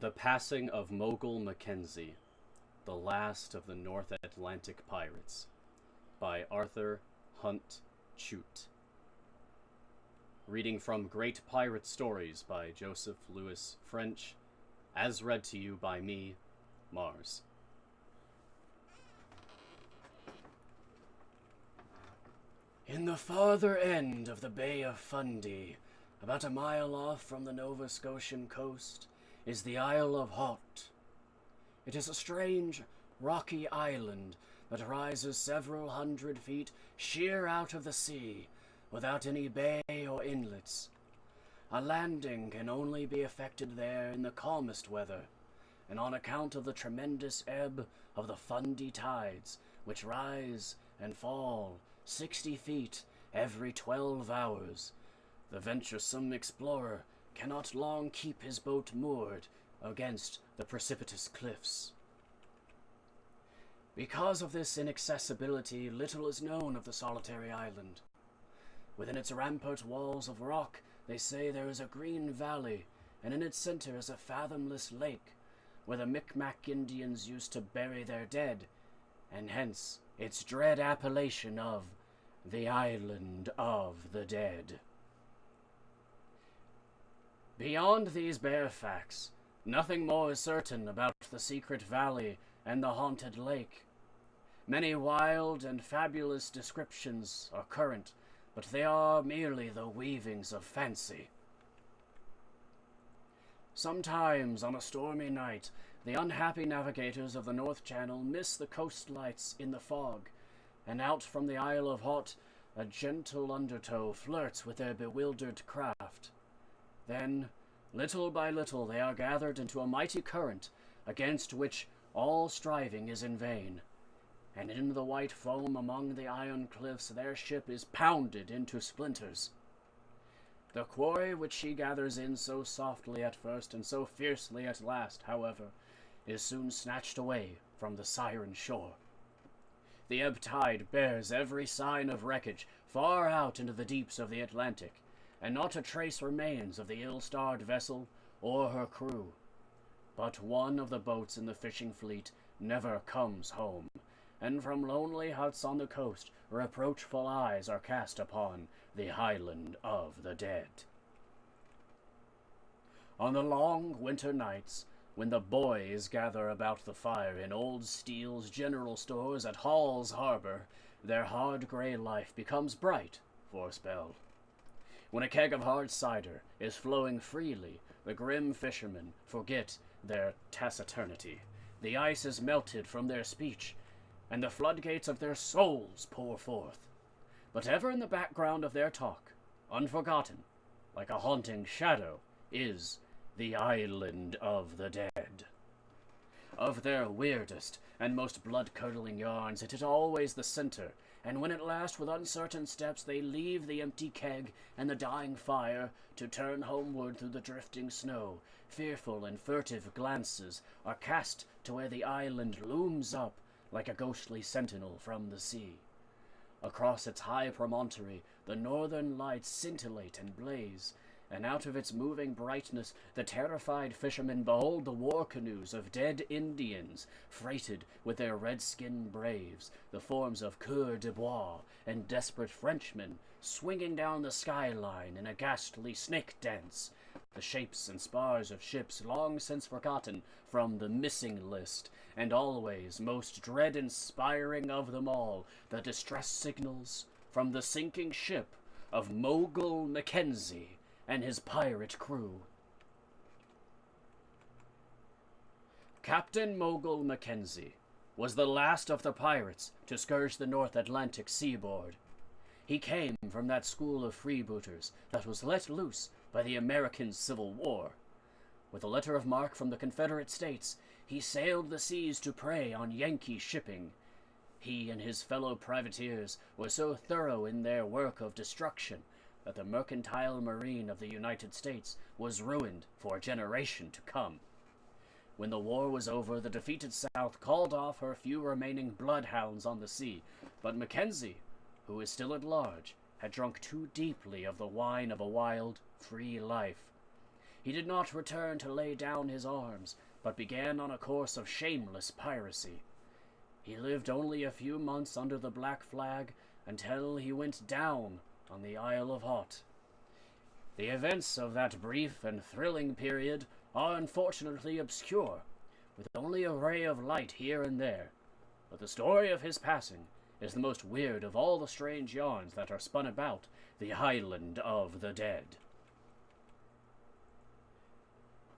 The Passing of Mogul McKenzie, the Last of the North Atlantic Pirates, by Arthur Hunt Chute. Reading from Great Pirate Stories by Joseph Louis French, as read to you by me, Mars. In the farther end of the Bay of Fundy, about a mile off from the Nova Scotian coast, is the Isle of Haut. It is a strange, rocky island that rises several hundred feet sheer out of the sea, without any bay or inlets. A landing can only be effected there in the calmest weather, and on account of the tremendous ebb of the Fundy tides, which rise and fall 60 feet every 12 hours, the venturesome explorer cannot long keep his boat moored against the precipitous cliffs. Because of this inaccessibility, little is known of the solitary island. Within its rampart walls of rock, they say there is a green valley, and in its center is a fathomless lake, where the Micmac Indians used to bury their dead, and hence its dread appellation of the Island of the Dead. Beyond these bare facts, nothing more is certain about the secret valley and the haunted lake. Many wild and fabulous descriptions are current, but they are merely the weavings of fancy. Sometimes, on a stormy night, the unhappy navigators of the North Channel miss the coast lights in the fog, and out from the Isle of Haut a gentle undertow flirts with their bewildered craft. Then, little by little, they are gathered into a mighty current, against which all striving is in vain, and in the white foam among the iron cliffs their ship is pounded into splinters. The quarry which she gathers in so softly at first and so fiercely at last, however, is soon snatched away from the siren shore. The ebb tide bears every sign of wreckage far out into the deeps of the Atlantic, and not a trace remains of the ill-starred vessel or her crew. But one of the boats in the fishing fleet never comes home, and from lonely huts on the coast reproachful eyes are cast upon the Island of the Dead. On the long winter nights, when the boys gather about the fire in Old Steele's general stores at Hall's Harbor, their hard gray life becomes bright for a spell. When a keg of hard cider is flowing freely, the grim fishermen forget their taciturnity. The ice is melted from their speech, and the floodgates of their souls pour forth. But ever in the background of their talk, unforgotten, like a haunting shadow, is the Island of the Dead. Of their weirdest and most blood-curdling yarns, it is always the center, and when at last with uncertain steps they leave the empty keg and the dying fire to turn homeward through the drifting snow, fearful and furtive glances are cast to where the island looms up like a ghostly sentinel from the sea. Across its high promontory the northern lights scintillate and blaze, and out of its moving brightness the terrified fishermen behold the war canoes of dead Indians, freighted with their red-skinned braves, the forms of coeurs de bois and desperate Frenchmen, swinging down the skyline in a ghastly snake dance, the shapes and spars of ships long since forgotten from the missing list, and always most dread-inspiring of them all, the distress signals from the sinking ship of Mogul McKenzie and his pirate crew. Captain Mogul McKenzie was the last of the pirates to scourge the North Atlantic seaboard. He came from that school of freebooters that was let loose by the American Civil War. With a letter of marque from the Confederate States, he sailed the seas to prey on Yankee shipping. He and his fellow privateers were so thorough in their work of destruction that the mercantile marine of the United States was ruined for a generation to come. When the war was over, the defeated South called off her few remaining bloodhounds on the sea, but Mackenzie, who is still at large, had drunk too deeply of the wine of a wild, free life. he did not return to lay down his arms, but began on a course of shameless piracy. He lived only a few months under the black flag until he went down on the Isle of Haut. The events of that brief and thrilling period are unfortunately obscure, with only a ray of light here and there, but the story of his passing is the most weird of all the strange yarns that are spun about the Island of the Dead.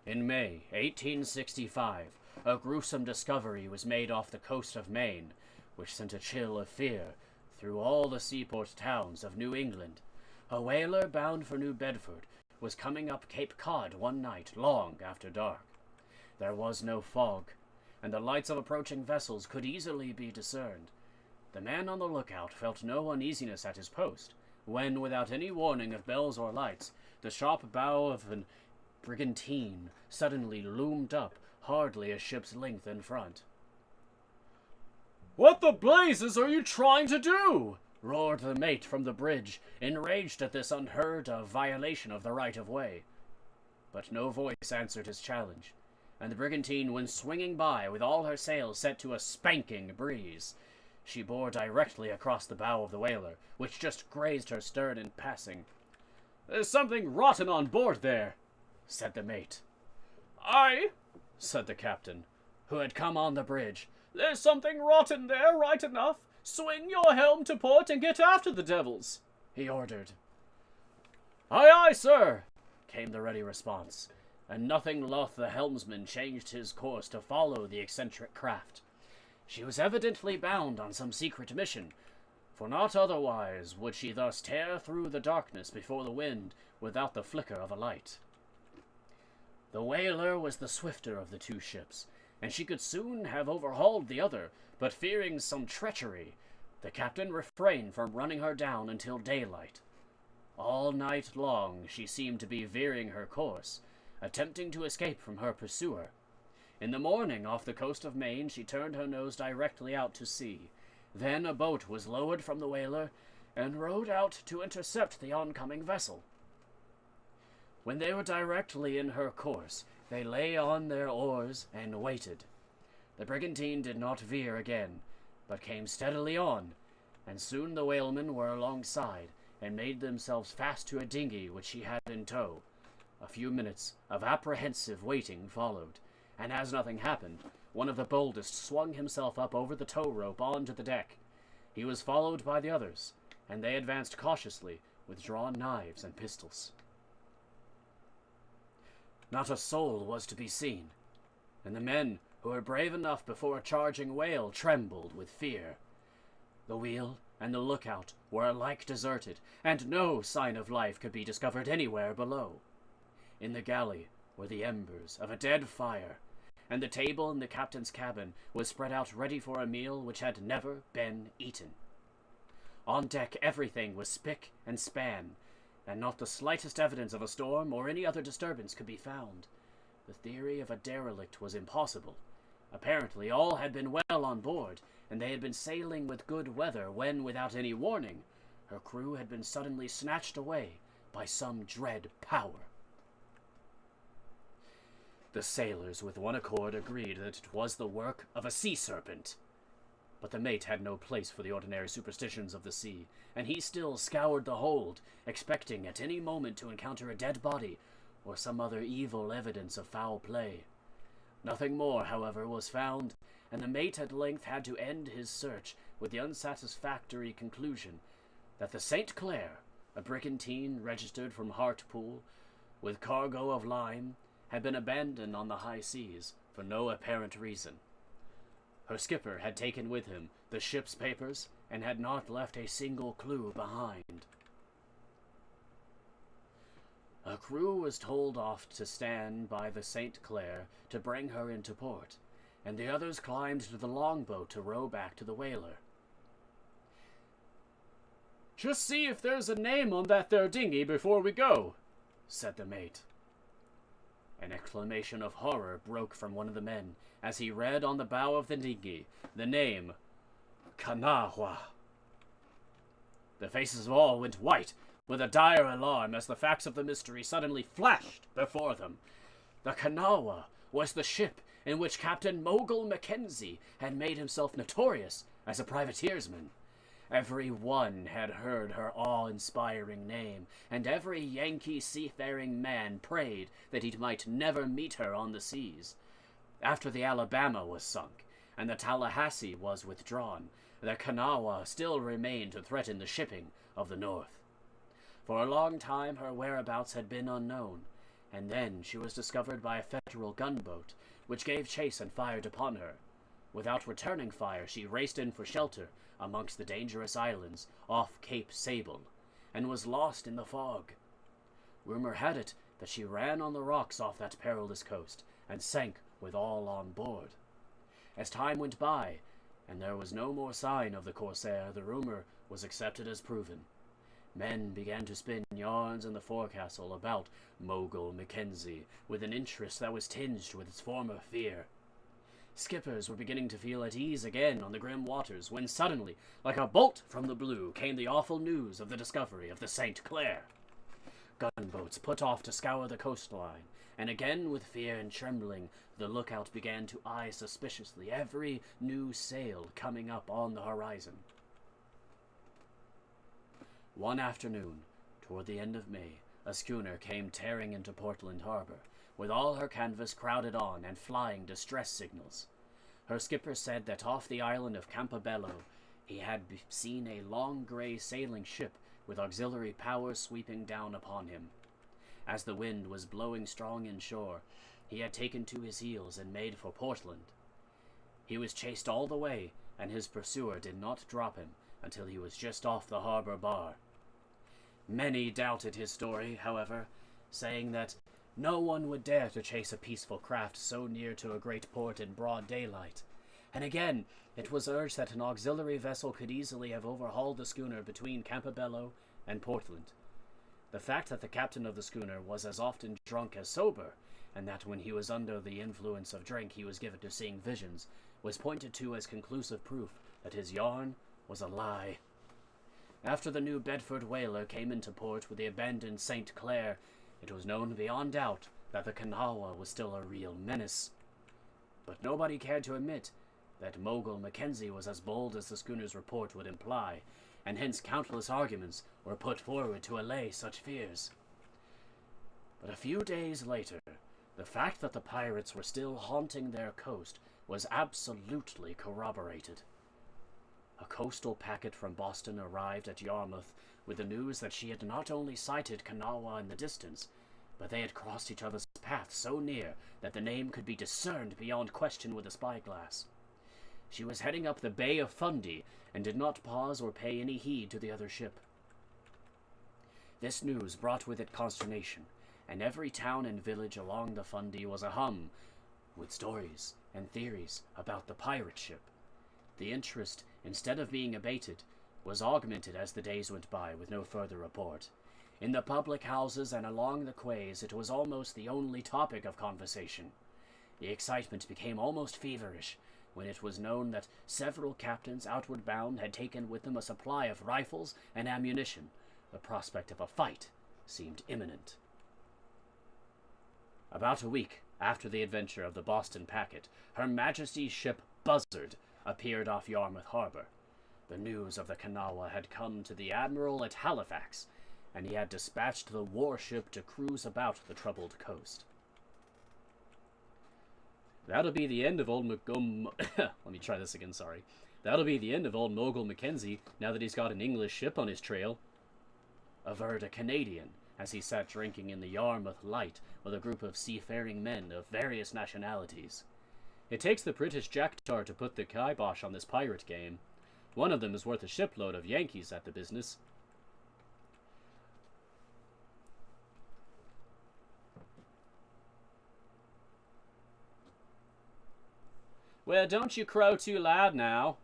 In May 1865, a gruesome discovery was made off the coast of Maine, which sent a chill of fear through all the seaport towns of New England. A whaler bound for New Bedford was coming up Cape Cod one night long after dark. There was no fog, and the lights of approaching vessels could easily be discerned. The man on the lookout felt no uneasiness at his post, when, without any warning of bells or lights, the sharp bow of an brigantine suddenly loomed up hardly a ship's length in front. "What the blazes are you trying to do?" roared the mate from the bridge, enraged at this unheard-of violation of the right-of-way. But no voice answered his challenge, and the brigantine went swinging by with all her sails set to a spanking breeze. She bore directly across the bow of the whaler, which just grazed her stern in passing. "There's something rotten on board there," said the mate. "Aye," said the captain, who had come on the bridge. "There's something rotten there, right enough. Swing your helm to port and get after the devils," he ordered. "Aye, aye, sir," came the ready response, and nothing loth the helmsman changed his course to follow the eccentric craft. She was evidently bound on some secret mission, for not otherwise would she thus tear through the darkness before the wind without the flicker of a light. The whaler was the swifter of the two ships, and she could soon have overhauled the other, but fearing some treachery, the captain refrained from running her down until daylight. All night long she seemed to be veering her course, attempting to escape from her pursuer. In the morning, off the coast of Maine, she turned her nose directly out to sea. Then a boat was lowered from the whaler and rowed out to intercept the oncoming vessel. When they were directly in her course, they lay on their oars and waited. The brigantine did not veer again, but came steadily on, and soon the whalemen were alongside and made themselves fast to a dinghy which she had in tow. A few minutes of apprehensive waiting followed, and as nothing happened, one of the boldest swung himself up over the tow rope onto the deck. He was followed by the others, and they advanced cautiously with drawn knives and pistols. Not a soul was to be seen, and the men who were brave enough before a charging whale trembled with fear. The wheel and the lookout were alike deserted, and no sign of life could be discovered anywhere below. In the galley were the embers of a dead fire, and the table in the captain's cabin was spread out ready for a meal which had never been eaten. On deck everything was spick and span, and not the slightest evidence of a storm or any other disturbance could be found. The theory of a derelict was impossible. Apparently all had been well on board, and they had been sailing with good weather when, without any warning, her crew had been suddenly snatched away by some dread power. The sailors with one accord agreed that it was the work of a sea serpent. But the mate had no place for the ordinary superstitions of the sea, and he still scoured the hold, expecting at any moment to encounter a dead body or some other evil evidence of foul play. Nothing more, however, was found, and the mate at length had to end his search with the unsatisfactory conclusion that the St. Clair, a brigantine registered from Hartpool, with cargo of lime, had been abandoned on the high seas for no apparent reason. Her skipper had taken with him the ship's papers and had not left a single clue behind. A crew was told off to stand by the St. Clair to bring her into port, and the others climbed to the longboat to row back to the whaler. "Just see if there's a name on that there dinghy before we go," said the mate. An exclamation of horror broke from one of the men as he read on the bow of the dinghy the name Kanawha. The faces of all went white, with a dire alarm as the facts of the mystery suddenly flashed before them. The Kanawha was the ship in which Captain Mogul McKenzie had made himself notorious as a privateersman. Every one had heard her awe-inspiring name, and every Yankee seafaring man prayed that he might never meet her on the seas. After the Alabama was sunk, and the Tallahassee was withdrawn, the Kanawha still remained to threaten the shipping of the North. For a long time her whereabouts had been unknown, and then she was discovered by a federal gunboat, which gave chase and fired upon her. Without returning fire, she raced in for shelter amongst the dangerous islands off Cape Sable, and was lost in the fog. Rumor had it that she ran on the rocks off that perilous coast, and sank with all on board. As time went by, and there was no more sign of the corsair, the rumor was accepted as proven. Men began to spin yarns in the forecastle about Mogul McKenzie, with an interest that was tinged with its former fear. Skippers were beginning to feel at ease again on the grim waters, when suddenly, like a bolt from the blue, came the awful news of the discovery of the St. Clair. Gunboats put off to scour the coastline, and again with fear and trembling, the lookout began to eye suspiciously every new sail coming up on the horizon. One afternoon, toward the end of May, a schooner came tearing into Portland Harbor, with all her canvas crowded on and flying distress signals. Her skipper said that off the island of Campobello he had seen a long gray sailing ship with auxiliary power sweeping down upon him. As the wind was blowing strong inshore, he had taken to his heels and made for Portland. He was chased all the way, and his pursuer did not drop him until he was just off the harbor bar. Many doubted his story, however, saying that no one would dare to chase a peaceful craft so near to a great port in broad daylight. And again, it was urged that an auxiliary vessel could easily have overhauled the schooner between Campobello and Portland. The fact that the captain of the schooner was as often drunk as sober, and that when he was under the influence of drink he was given to seeing visions, was pointed to as conclusive proof that his yarn was a lie. After the New Bedford whaler came into port with the abandoned St. Clair, it was known beyond doubt that the Kanawha was still a real menace. But nobody cared to admit that Mogul McKenzie was as bold as the schooner's report would imply, and hence countless arguments were put forward to allay such fears. But a few days later, the fact that the pirates were still haunting their coast was absolutely corroborated. A coastal packet from Boston arrived at Yarmouth with the news that she had not only sighted Kanawha in the distance, but they had crossed each other's path so near that the name could be discerned beyond question with a spyglass. She was heading up the Bay of Fundy and did not pause or pay any heed to the other ship. This news brought with it consternation, and every town and village along the Fundy was ahum with stories and theories about the pirate ship. The interest, instead of being abated, was augmented as the days went by with no further report. In the public houses and along the quays it was almost the only topic of conversation. The excitement became almost feverish when it was known that several captains outward bound had taken with them a supply of rifles and ammunition. The prospect of a fight seemed imminent. About a week after the adventure of the Boston packet, Her Majesty's ship Buzzard appeared off Yarmouth Harbor. The news of the Kanawha had come to the admiral at Halifax, and he had dispatched the warship to cruise about the troubled coast. That'll be the end of old Let me try this again, sorry. That'll be the end of old Mogul McKenzie, now that he's got an English ship on his trail, averred a Canadian, as he sat drinking in the Yarmouth Light with a group of seafaring men of various nationalities. It takes the British jack-tar to put the kibosh on this pirate game. One of them is worth a shipload of Yankees at the business. Well, don't you crow too loud now,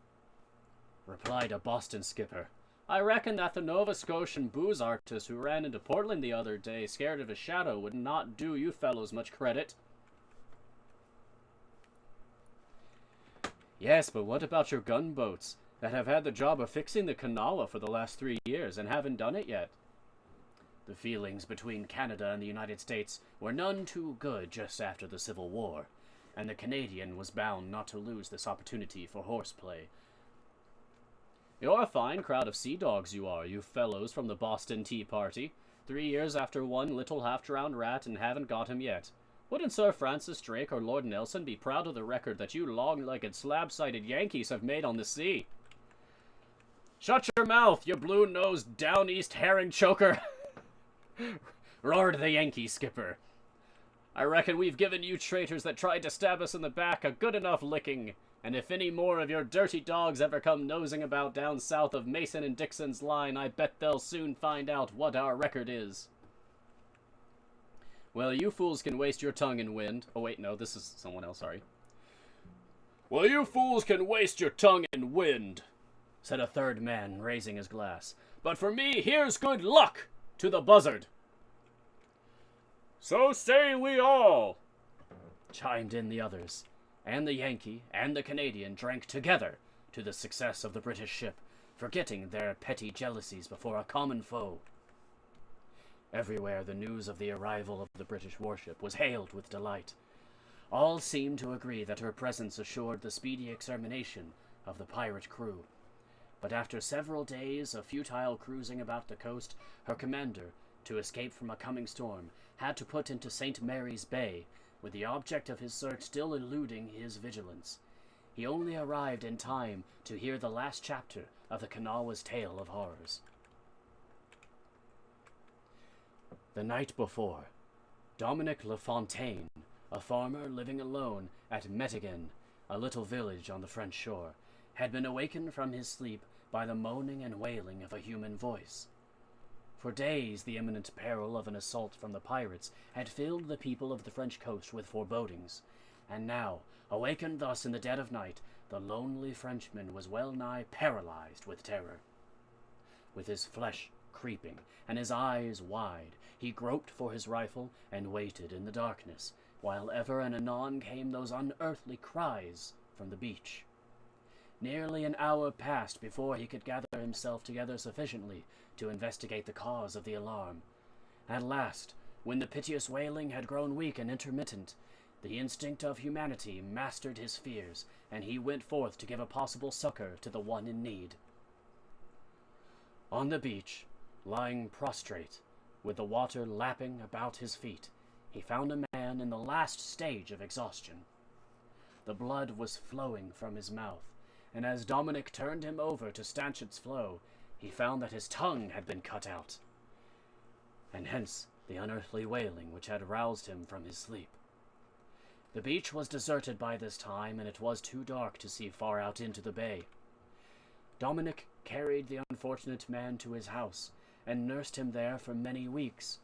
replied a Boston skipper. I reckon that the Nova Scotian booze artist who ran into Portland the other day, scared of a shadow, would not do you fellows much credit. Yes, but what about your gunboats that have had the job of fixing the Kanawha for the last 3 years and haven't done it yet? The feelings between Canada and the United States were none too good just after the Civil War, and the Canadian was bound not to lose this opportunity for horseplay. "You're a fine crowd of sea dogs you are, you fellows from the Boston Tea Party. 3 years after one little half-drowned rat and haven't got him yet. Wouldn't Sir Francis Drake or Lord Nelson be proud of the record that you long-legged, slab-sided Yankees have made on the sea?" "Shut your mouth, you blue-nosed, down-east herring choker!" roared the Yankee skipper. "I reckon we've given you traitors that tried to stab us in the back a good enough licking, and if any more of your dirty dogs ever come nosing about down south of Mason and Dixon's line, I bet they'll soon find out what our record is." "Well, you fools can waste your tongue in wind." Oh, wait, no, this is someone else, sorry. "Well, you fools can waste your tongue in wind," said a third man, raising his glass. "But for me, here's good luck to the buzzard." "So say we all," chimed in the others, and the Yankee and the Canadian drank together to the success of the British ship, forgetting their petty jealousies before a common foe. Everywhere the news of the arrival of the British warship was hailed with delight. All seemed to agree that her presence assured the speedy extermination of the pirate crew. But after several days of futile cruising about the coast, her commander, to escape from a coming storm, had to put into St. Mary's Bay, with the object of his search still eluding his vigilance. He only arrived in time to hear the last chapter of the Kanawha's tale of horrors. The night before, Dominic LaFontaine, a farmer living alone at Metighan, a little village on the French shore, had been awakened from his sleep by the moaning and wailing of a human voice. For days the imminent peril of an assault from the pirates had filled the people of the French coast with forebodings, and now, awakened thus in the dead of night, the lonely Frenchman was well-nigh paralyzed with terror. With his flesh creeping and his eyes wide, he groped for his rifle and waited in the darkness, while ever and anon came those unearthly cries from the beach. Nearly an hour passed before he could gather himself together sufficiently to investigate the cause of the alarm. At last, when the piteous wailing had grown weak and intermittent, the instinct of humanity mastered his fears, and he went forth to give a possible succor to the one in need. On the beach, lying prostrate, with the water lapping about his feet, he found a man in the last stage of exhaustion. The blood was flowing from his mouth, and as Dominic turned him over to stanch its flow, he found that his tongue had been cut out, and hence the unearthly wailing which had roused him from his sleep. The beach was deserted by this time, and it was too dark to see far out into the bay. Dominic carried the unfortunate man to his house, and nursed him there for many weeks.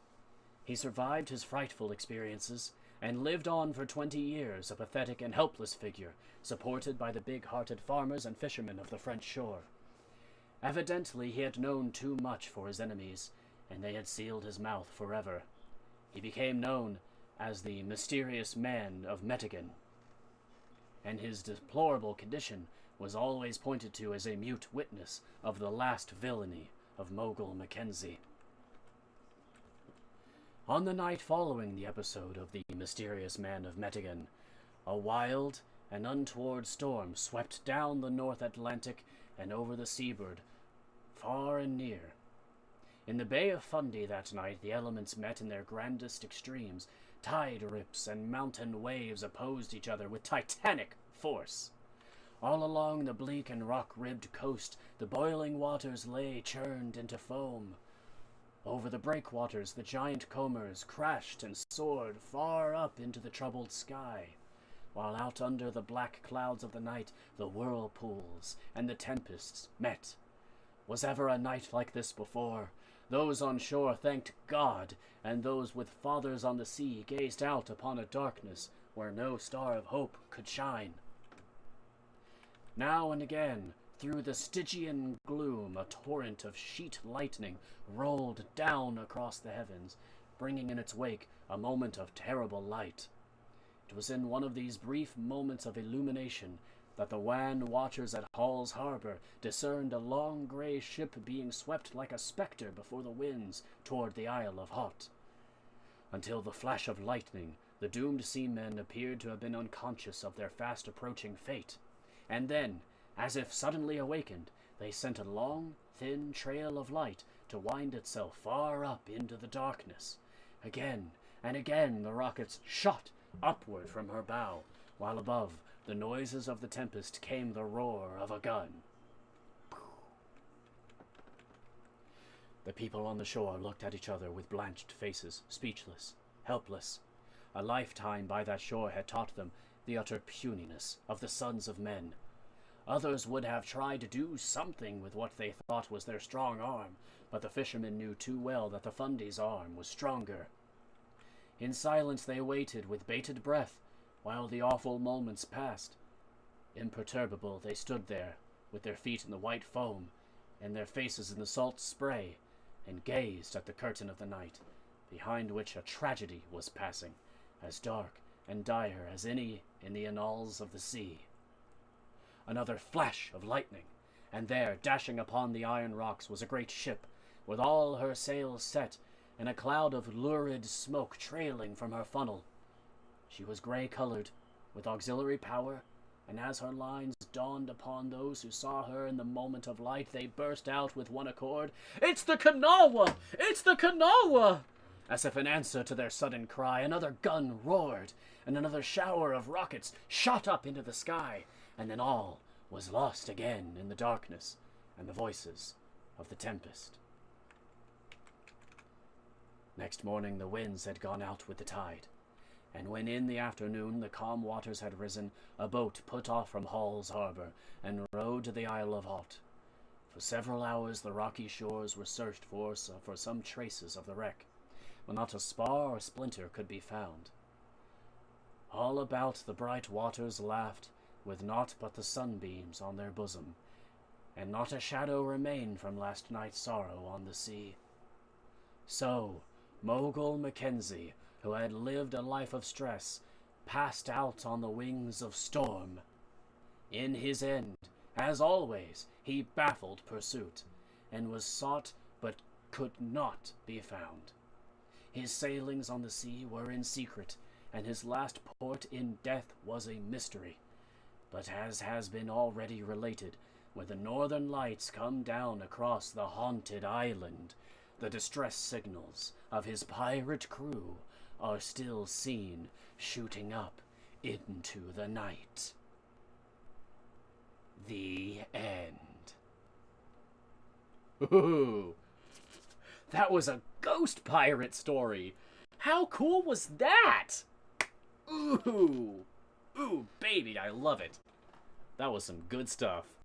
He survived his frightful experiences, and lived on for 20 years, a pathetic and helpless figure, supported by the big-hearted farmers and fishermen of the French shore. Evidently he had known too much for his enemies, and they had sealed his mouth forever. He became known as the mysterious man of Metighan, and his deplorable condition was always pointed to as a mute witness of the last villainy of Mogul McKenzie. On the night following the episode of the mysterious man of Metighan, a wild and untoward storm swept down the North Atlantic and over the seaboard, far and near. In the Bay of Fundy that night, the elements met in their grandest extremes. Tide rips and mountain waves opposed each other with titanic force. All along the bleak and rock-ribbed coast, the boiling waters lay churned into foam. Over the breakwaters, the giant combers crashed and soared far up into the troubled sky, while out under the black clouds of the night, the whirlpools and the tempests met. Was ever a night like this before? Those on shore thanked God, and those with fathers on the sea gazed out upon a darkness where no star of hope could shine. Now and again, through the Stygian gloom, a torrent of sheet lightning rolled down across the heavens, bringing in its wake a moment of terrible light. It was in one of these brief moments of illumination that the wan watchers at Hall's Harbor discerned a long grey ship being swept like a spectre before the winds toward the Isle of Hot. Until the flash of lightning, the doomed seamen appeared to have been unconscious of their fast-approaching fate, and then, as if suddenly awakened, they sent a long, thin trail of light to wind itself far up into the darkness. Again and again the rockets shot upward from her bow, while above the noises of the tempest came the roar of a gun. The people on the shore looked at each other with blanched faces, speechless, helpless. A lifetime by that shore had taught them the utter puniness of the sons of men. Others would have tried to do something with what they thought was their strong arm, but the fishermen knew too well that the Fundy's arm was stronger. In silence they waited with bated breath, while the awful moments passed. Imperturbable they stood there, with their feet in the white foam, and their faces in the salt spray, and gazed at the curtain of the night, behind which a tragedy was passing, as dark and dire as any in the annals of the sea. Another flash of lightning, and there, dashing upon the iron rocks, was a great ship, with all her sails set, and a cloud of lurid smoke trailing from her funnel. She was grey-colored, with auxiliary power, and as her lines dawned upon those who saw her in the moment of light, they burst out with one accord, "It's the Kanawha! It's the Kanawha!" As if in answer to their sudden cry, another gun roared, and another shower of rockets shot up into the sky, and then all was lost again in the darkness and the voices of the tempest. Next morning the winds had gone out with the tide, and when in the afternoon the calm waters had risen, a boat put off from Hall's Harbor and rowed to the Isle of Hot. For several hours the rocky shores were searched for some traces of the wreck, but not a spar or splinter could be found. All about the bright waters laughed, with naught but the sunbeams on their bosom, and not a shadow remained from last night's sorrow on the sea. So Mogul McKenzie, who had lived a life of stress, passed out on the wings of storm. In his end, as always, he baffled pursuit, and was sought but could not be found. His sailings on the sea were in secret, and his last port in death was a mystery. But as has been already related, when the northern lights come down across the haunted island, the distress signals of his pirate crew are still seen shooting up into the night. The end. Ooh, that was a ghost pirate story. How cool was that? Ooh, baby, I love it. That was some good stuff.